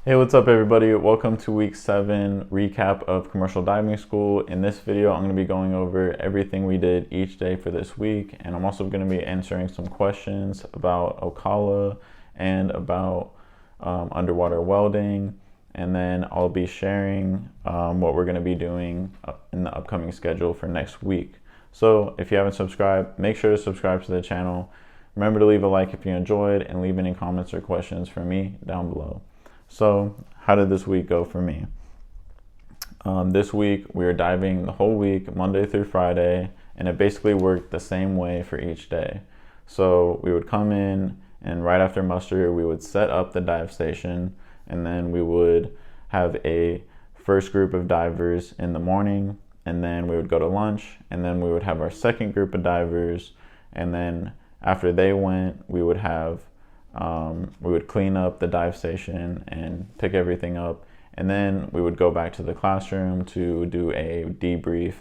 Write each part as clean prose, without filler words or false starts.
Hey, what's up everybody? Welcome to week 7 recap of commercial diving school. In this video, I'm going to be going over everything we did each day for this week, and I'm also going to be answering some questions about Ocala and about underwater welding, and then I'll be sharing what we're going to be doing in the upcoming schedule for next week. So if you haven't subscribed, make sure to subscribe to the channel. Remember to leave a like if you enjoyed, and leave any comments or questions for me down below. So how did this week go for me? This week we were diving the whole week, Monday through Friday, and it basically worked the same way for each day. So we would come in, and right after muster we would set up the dive station, and then we would have a first group of divers in the morning, and then we would go to lunch, and then we would have our second group of divers, and then after they went we would have we would clean up the dive station and pick everything up, and then we would go back to the classroom to do a debrief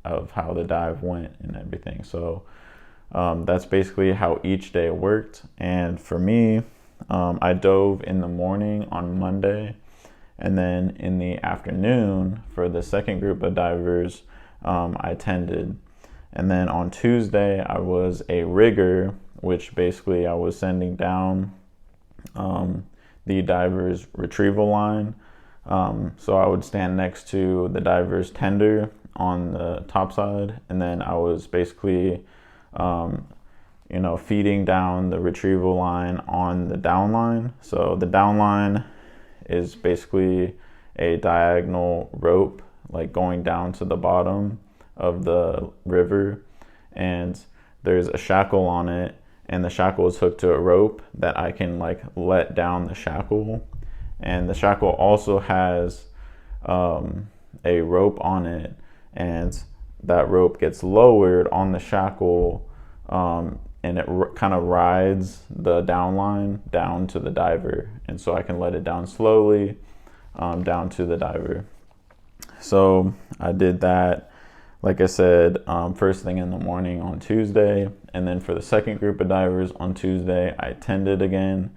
of how the dive went and everything. So that's basically how each day worked. And for me, I dove in the morning on Monday, and then in the afternoon for the second group of divers, I attended. And then on Tuesday I was a rigger, which basically I was sending down the diver's retrieval line. So I would stand next to the diver's tender on the top side, and then I was basically feeding down the retrieval line on the down line. So the down line is basically a diagonal rope, like going down to the bottom of the river, and there's a shackle on it, and the shackle is hooked to a rope that I can let down the shackle. And the shackle also has a rope on it, and that rope gets lowered on the shackle, and it kind of rides the down line down to the diver, and so I can let it down slowly down to the diver. So I did that, like I said, first thing in the morning on Tuesday, and then for the second group of divers on Tuesday, I attended again,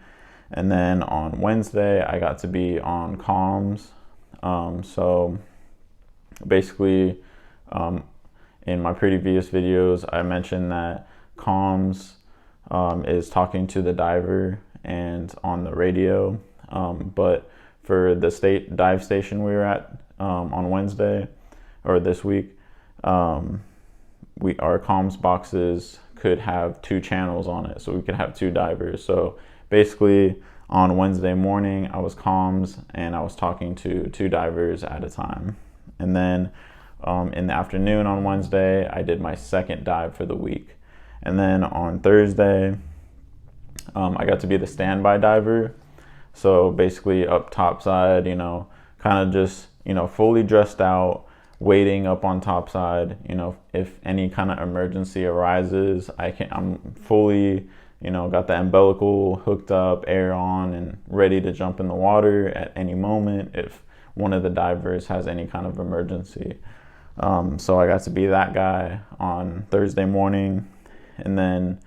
and then on Wednesday, I got to be on comms. So basically, in my previous videos, I mentioned that comms is talking to the diver and on the radio, but for the state dive station we were at on Wednesday, or this week, our comms boxes could have 2 channels on it, so we could have 2 divers. So basically on Wednesday morning I was comms, and I was talking to 2 divers at a time. And then in the afternoon on Wednesday I did my second dive for the week. And then on Thursday I got to be the standby diver. So basically up topside, kind of just fully dressed out, waiting up on topside. If any kind of emergency arises, I'm fully, got the umbilical hooked up, air on, and ready to jump in the water at any moment if one of the divers has any kind of emergency. So I got to be that guy on Thursday morning, and then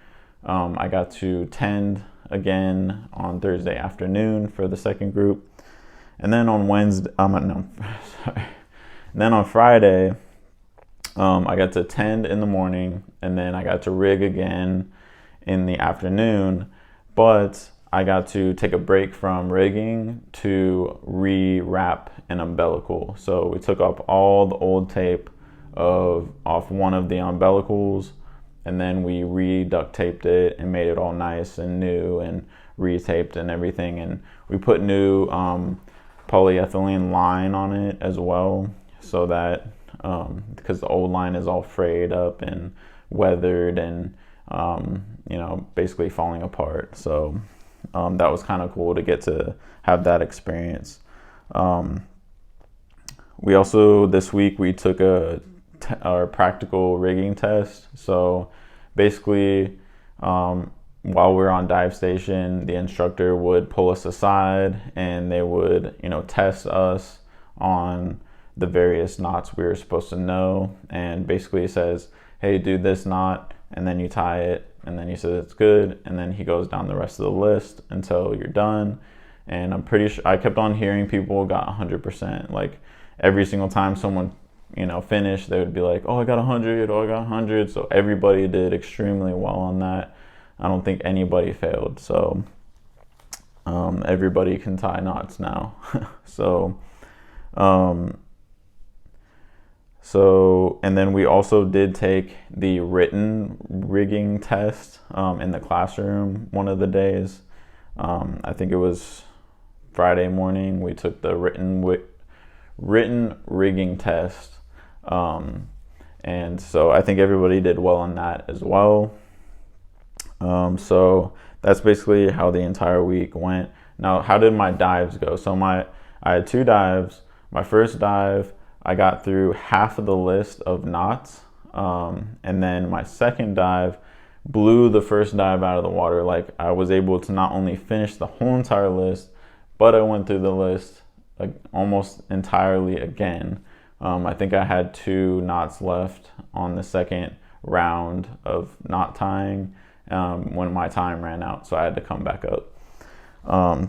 I got to tend again on Thursday afternoon for the second group. And then on Wednesday, And then on Friday, I got to tend in the morning, and then I got to rig again in the afternoon, but I got to take a break from rigging to re-wrap an umbilical. So we took up all the old tape off one of the umbilicals, and then we re-duct taped it and made it all nice and new and re-taped and everything. And we put new polyethylene line on it as well, so that because the old line is all frayed up and weathered and basically falling apart. So that was kind of cool to get to have that experience. We also, this week, we took our practical rigging test. So basically, while we're on dive station, the instructor would pull us aside, and they would test us on the various knots we were supposed to know. And basically it says, hey, do this knot, and then you tie it, and then he says it's good, and then he goes down the rest of the list until you're done. and I'm pretty sure I kept on hearing people got 100%. Like every single time someone, finished, they would be like, oh, I got 100, oh, I got 100. So everybody did extremely well on that. I don't think anybody failed. So everybody can tie knots now. And then we also did take the written rigging test in the classroom one of the days. I think it was Friday morning. We took the written rigging test. And so I think everybody did well on that as well. So that's basically how the entire week went. Now, how did my dives go? So I had 2 dives. My first dive, I got through half of the list of knots. And then my second dive blew the first dive out of the water. Like I was able to not only finish the whole entire list, but I went through the list like almost entirely again. I think I had 2 knots left on the second round of knot tying when my time ran out, so I had to come back up.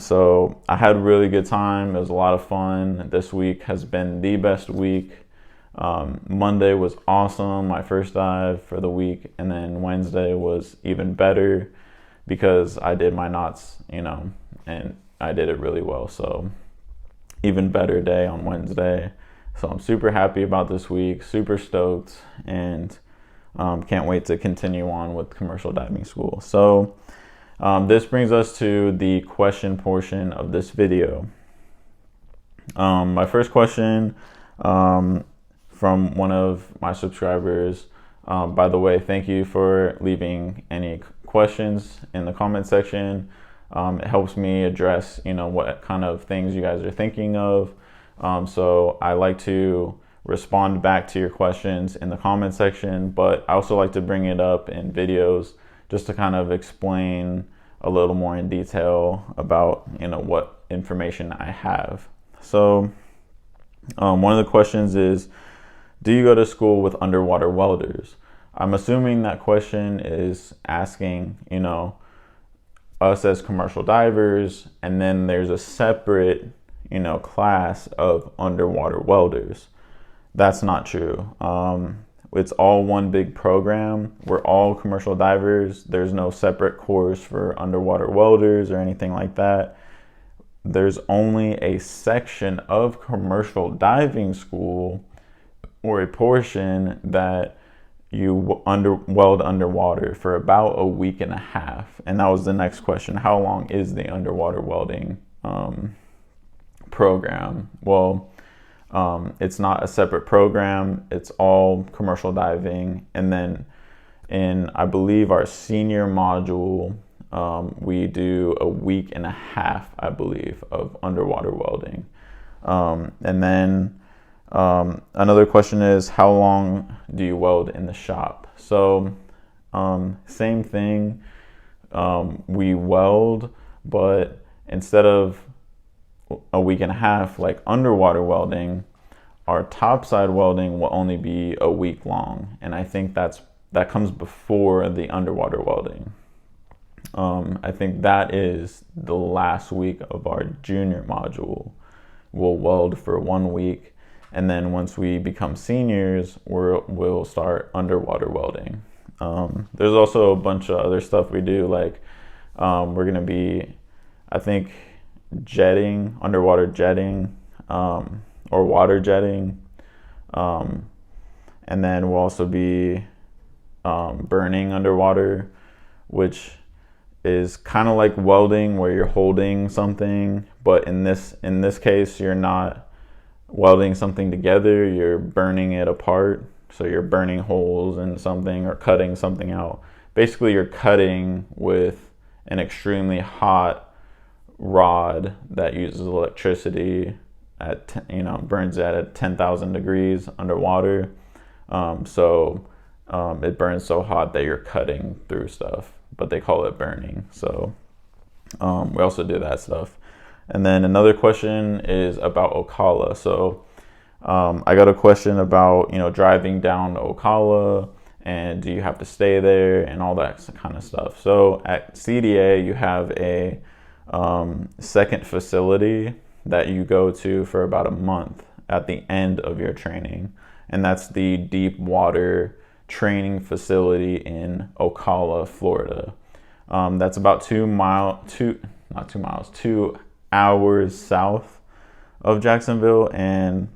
So I had a really good time. It was a lot of fun. This week has been the best week. Monday was awesome, my first dive for the week, and then Wednesday was even better because I did my knots, and I did it really well. So even better day on Wednesday. So I'm super happy about this week, super stoked, and can't wait to continue on with commercial diving school. So this brings us to the question portion of this video. My first question from one of my subscribers. By the way, thank you for leaving any questions in the comment section. It helps me address, what kind of things you guys are thinking of. So I like to respond back to your questions in the comment section, but I also like to bring it up in videos just to kind of explain a little more in detail about, what information I have. So one of the questions is, do you go to school with underwater welders? I'm assuming that question is asking, us as commercial divers, and then there's a separate, class of underwater welders. That's not true. It's all one big program. We're all commercial divers. There's no separate course for underwater welders or anything like that. There's only a section of commercial diving school or a portion that you weld underwater for about a week and a half. And that was the next question. How long is the underwater welding program? Well, it's not a separate program. It's all commercial diving. And then in, I believe, our senior module, we do a week and a half, I believe, of underwater welding. And then another question is, how long do you weld in the shop? So same thing. We weld, but instead of a week and a half like underwater welding, our topside welding will only be a week long, and I think that comes before the underwater welding. I think that is the last week of our junior module. We'll weld for 1 week, and then once we become seniors, we'll start underwater welding. There's also a bunch of other stuff we do, like we're gonna be, I think, jetting, underwater jetting, or water jetting, and then we'll also be burning underwater, which is kind of like welding, where you're holding something, but in this case you're not welding something together, you're burning it apart. So you're burning holes in something or cutting something out. Basically, you're cutting with an extremely hot rod that uses electricity at burns at 10,000 degrees underwater. It burns so hot that you're cutting through stuff, but they call it burning. So we also do that stuff. And then another question is about Ocala. So I got a question about driving down to Ocala, and do you have to stay there and all that kind of stuff. So at CDA you have a second facility that you go to for about a month at the end of your training, and that's the deep water training facility in Ocala, Florida. That's about 2 hours south of Jacksonville. And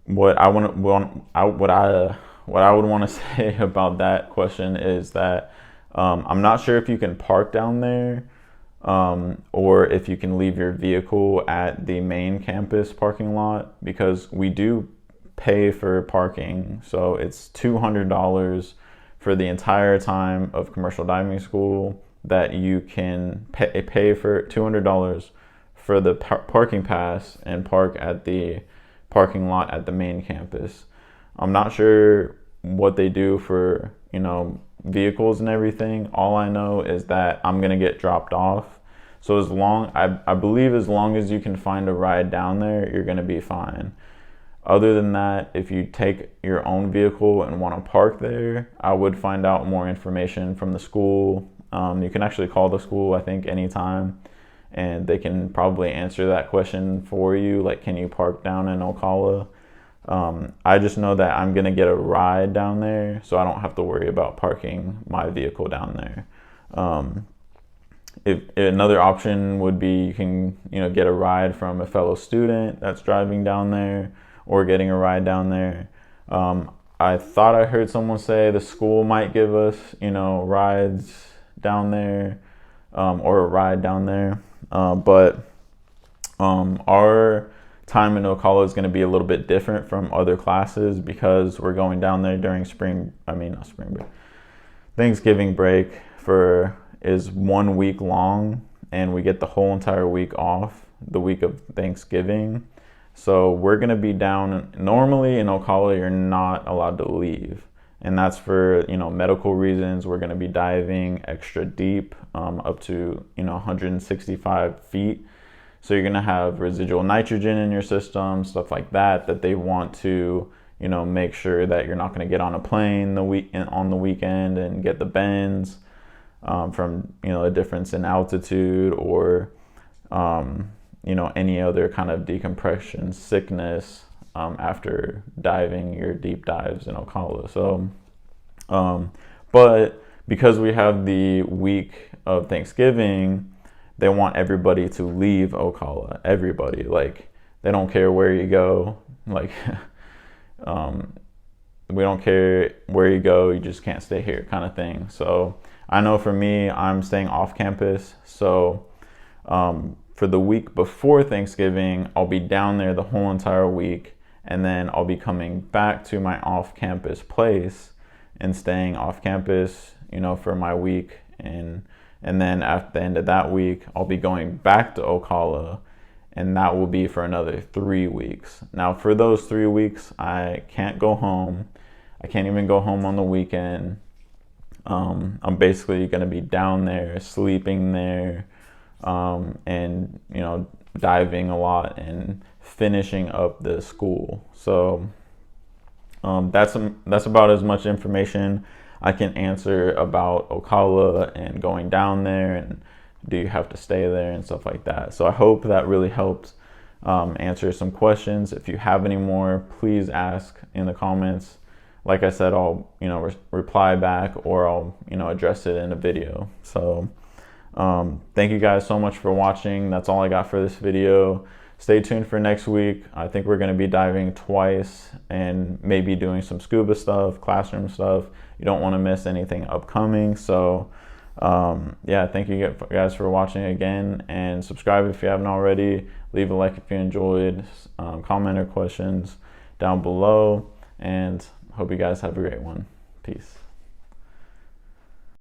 what I would want to say about that question is that I'm not sure if you can park down there, or if you can leave your vehicle at the main campus parking lot, because we do pay for parking. So it's $200 for the entire time of commercial diving school, that you can pay for $200 for the parking pass and park at the parking lot at the main campus. I'm not sure what they do for, vehicles and everything. All I know is that I'm gonna get dropped off. So I believe as long as you can find a ride down there, you're gonna be fine. Other than that, if you take your own vehicle and want to park there, I would find out more information from the school. You can actually call the school, I think, anytime, and they can probably answer that question for you, like, can you park down in Ocala? I just know that I'm gonna get a ride down there, so I don't have to worry about parking my vehicle down there. If another option would be, you can get a ride from a fellow student that's driving down there, or getting a ride down there. I thought I heard someone say the school might give us rides down there, or a ride down there, but our time in Ocala is going to be a little bit different from other classes, because we're going down there during Thanksgiving break is 1 week long, and we get the whole entire week off the week of Thanksgiving. So we're going to be down. Normally in Ocala, you're not allowed to leave, and that's for medical reasons. We're going to be diving extra deep, up to 165 feet. So you're going to have residual nitrogen in your system, stuff like that they want to make sure that you're not going to get on a plane on the weekend and get the bends from a difference in altitude, or any other kind of decompression sickness after diving your deep dives in Ocala. So, but because we have the week of Thanksgiving, they want everybody to leave Ocala. Everybody, like, they don't care where you go. Like, we don't care where you go. You just can't stay here, kind of thing. So I know for me, I'm staying off campus. So, for the week before Thanksgiving, I'll be down there the whole entire week, and then I'll be coming back to my off-campus place and staying off campus, for my week, and then at the end of that week, I'll be going back to Ocala, and that will be for another 3 weeks. Now, for those 3 weeks, I can't go home. I can't even go home on the weekend. I'm basically going to be down there, sleeping there, and diving a lot and finishing up the school. So that's about as much information I can answer about Ocala and going down there, and do you have to stay there and stuff like that. So I hope that really helped answer some questions. If you have any more, please ask in the comments. Like I said, I'll reply back, or I'll address it in a video. So thank you guys so much for watching. That's all I got for this video. Stay tuned for next week. I think we're going to be diving twice and maybe doing some scuba stuff, classroom stuff. You don't want to miss anything upcoming. So yeah, thank you guys for watching again, and subscribe if you haven't already. Leave a like if you enjoyed. Comment or questions down below, and hope you guys have a great one. Peace.